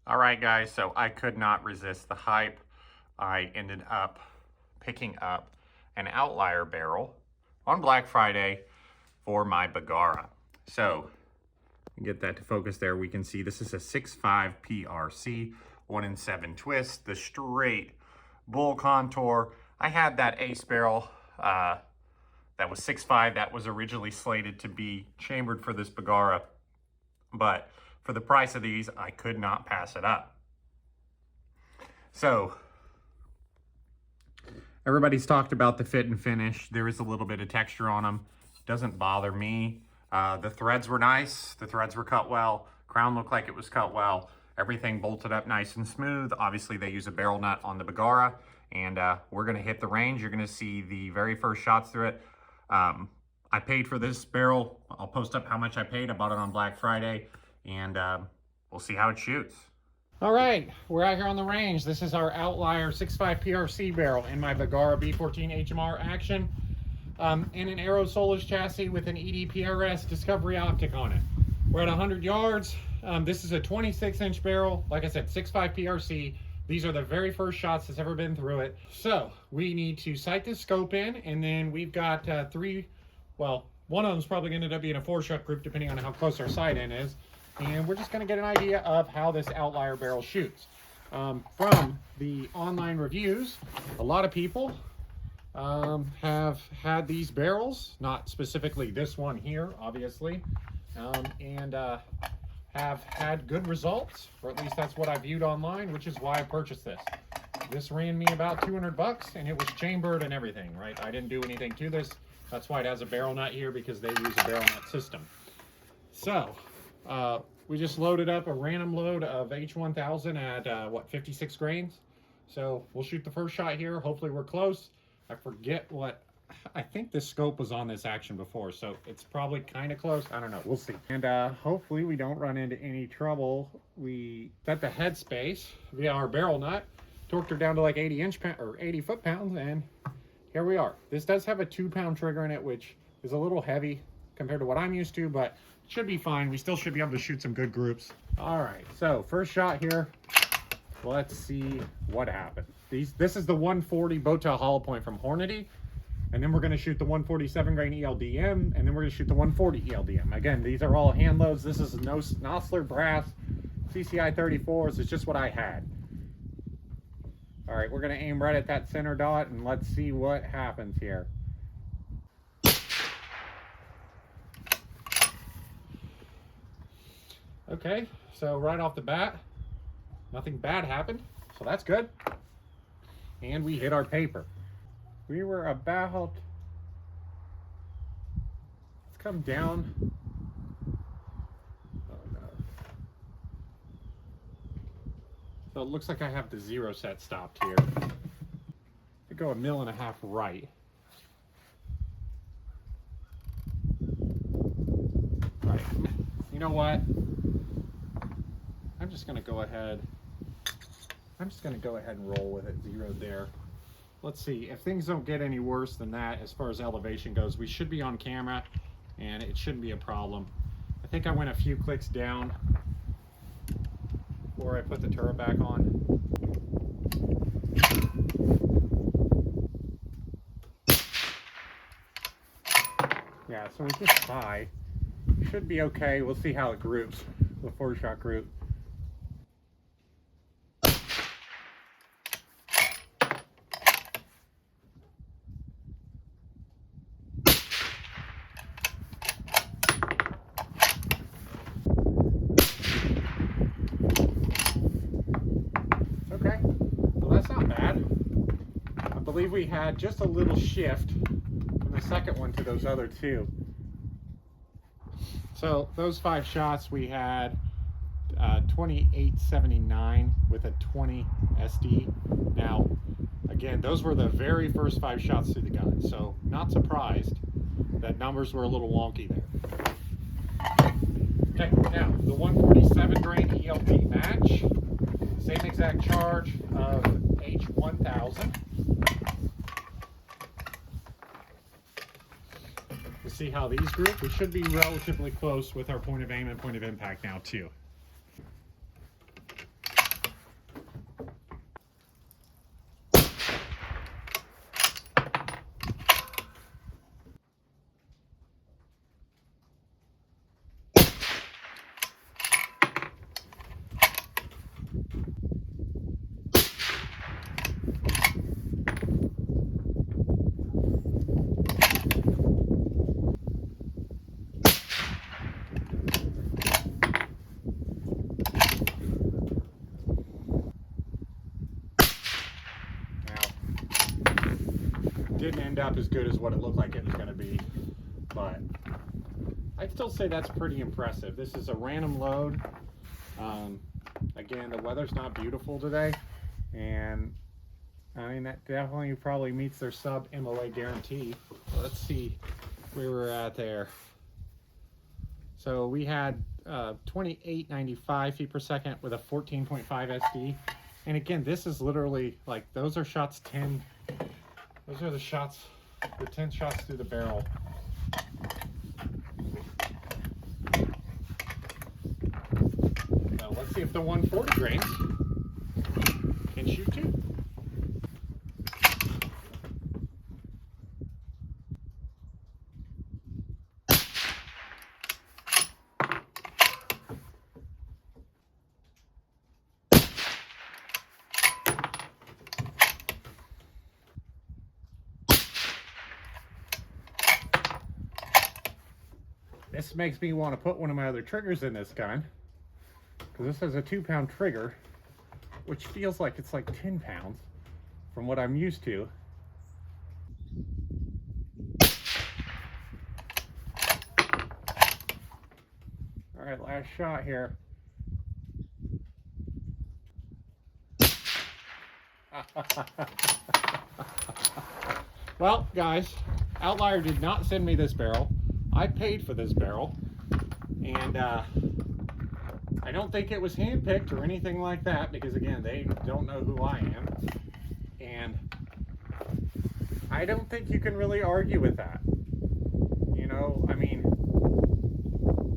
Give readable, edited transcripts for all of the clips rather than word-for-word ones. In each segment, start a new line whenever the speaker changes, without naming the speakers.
All right, guys, so I could not resist the hype. I ended up picking up an Outlier barrel on Black Friday for my Bagara. So, get that to focus there. We can see this is a 6.5 PRC, 1 in 7 twist, the straight bull contour. I had that Ace barrel that was 6.5 that was originally slated to be chambered for this Bagara, but for the price of these, I could not pass it up. So, everybody's talked about the fit and finish. There is a little bit of texture on them. Doesn't bother me. The threads were nice. The threads were cut well. Crown looked like it was cut well. Everything bolted up nice and smooth. Obviously, they use a barrel nut on the Bagara, and we're going to hit the range. You're going to see the very first shots through it. I paid for this barrel. I'll post up how much I paid. I bought it on Black Friday, and we'll see how it shoots. All right, we're out here on the range. This is our Outlier 6.5 PRC barrel in my Bagara B14 HMR action, in an Aero Solis chassis with an EDPRS Discovery optic on it. We're at 100 yards. This is a 26-inch barrel. Like I said, 6.5 PRC. These are the very first shots that's ever been through it. So we need to sight this scope in, and then we've got three, well, one of them's probably going to end up being a 4-shot group depending on how close our sight in is. And we're just going to get an idea of how this Outlier barrel shoots. From the online reviews, a lot of people have had these barrels, not specifically this one here, obviously, and have had good results, or at least that's what I viewed online, which is why I purchased this. This ran me about 200 bucks, and it was chambered and everything, right? I didn't do anything to this. That's why it has a barrel nut here, because they use a barrel nut system. So, we just loaded up a random load of H1000 at, what, 56 grains? So we'll shoot the first shot here. Hopefully we're close. I forget what, I think this scope was on this action before, so it's probably kind of close. I don't know, we'll see. And hopefully we don't run into any trouble. We set the headspace via our barrel nut, torqued her down to like 80 foot-pounds, and here we are. This does have a 2-pound trigger in it, which is a little heavy compared to what I'm used to, but should be fine. We still should be able to shoot some good groups. All right, so first shot here. Let's see what happens. This is the 140 Bowtail hollow point from Hornady, and then we're going to shoot the 147 grain ELDM, and then we're going to shoot the 140 ELDM. Again, these are all hand loads. This is no Nosler brass CCI 34s. It's just what I had. All right, we're going to aim right at that center dot, and let's see what happens here. Okay, so right off the bat, nothing bad happened, so that's good. And we hit our paper. We were about, let's come down. Oh no. So it looks like I have the 0 set stopped here. I go 1.5 mil right. Right, you know what? I'm just going to go ahead and roll with it, 0 there. Let's see, if things don't get any worse than that as far as elevation goes, we should be on camera and it shouldn't be a problem. I think I went a few clicks down before I put the turret back on. Yeah, so it's just high. Should be okay. We'll see how it groups, the 4-shot group. Okay, well that's not bad. I believe we had just a little shift from the second one to those other two. So those 5 shots we had 2879 with a 20 SD. Now, again, those were the very first 5 shots through the gun, so not surprised that numbers were a little wonky there. Okay, now the 147 grain ELD match, same exact charge of H1000. We'll see how these group. We should be relatively close with our point of aim and point of impact now too. didn't end up as good as what it looked like it was going to be, but I'd still say that's pretty impressive. This is a random load. Again, the weather's not beautiful today, and I mean, that definitely probably meets their sub MOA guarantee. Let's see where we're at there. So we had 2895 feet per second with a 14.5 SD. And again, this is literally like, those are shots 10. Those are the shots, the 10 shots through the barrel. Now let's see if the 140 grains can shoot too. This makes me want to put one of my other triggers in this gun, because this has a 2-pound trigger, which feels like it's like 10 pounds from what I'm used to. All right, last shot here. Well, guys, Outlier did not send me this barrel. I paid for this barrel, and I don't think it was handpicked or anything like that, because again, they don't know who I am, and I don't think you can really argue with that. You know, I mean,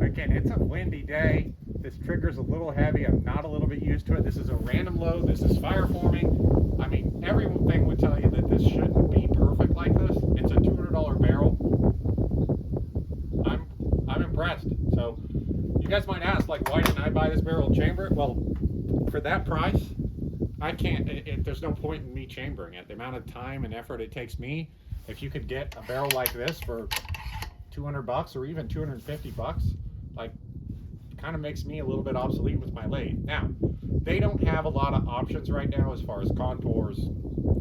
again, it's a windy day. This trigger's a little heavy. I'm not a little bit used to it. This is a random load. This is fire forming. I mean, everything would tell you that this shouldn't be perfect like this. It's a $200 barrel. I'm impressed. So you guys might ask, like, why didn't I buy this barrel and chamber it? Well, for that price, I can't, there's no point in me chambering it. The amount of time and effort it takes me, if you could get a barrel like this for 200 bucks or even 250 bucks, like, kind of makes me a little bit obsolete with my lathe. Now, they don't have a lot of options right now as far as contours,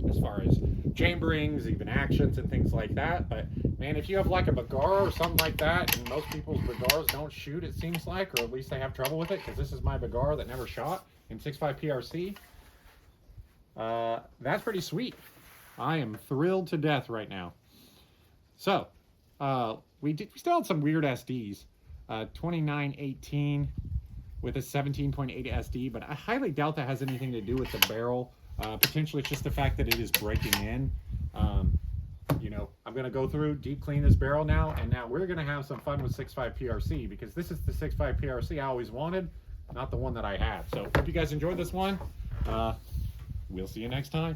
as far as chamberings, even actions and things like that. But man, if you have like a Bagar or something like that, and most people's Bagars don't shoot, it seems like, or at least they have trouble with it, because this is my Bagar that never shot in 6.5 PRC. That's pretty sweet. I am thrilled to death right now. So we still had some weird SDs. 2918 with a 17.8 SD, but I highly doubt that has anything to do with the barrel. Potentially it's just the fact that it is breaking in. You know, I'm going to go through, deep clean this barrel now, and now we're going to have some fun with 6.5 PRC, because this is the 6.5 PRC I always wanted, not the one that I had. So hope you guys enjoyed this one. We'll see you next time.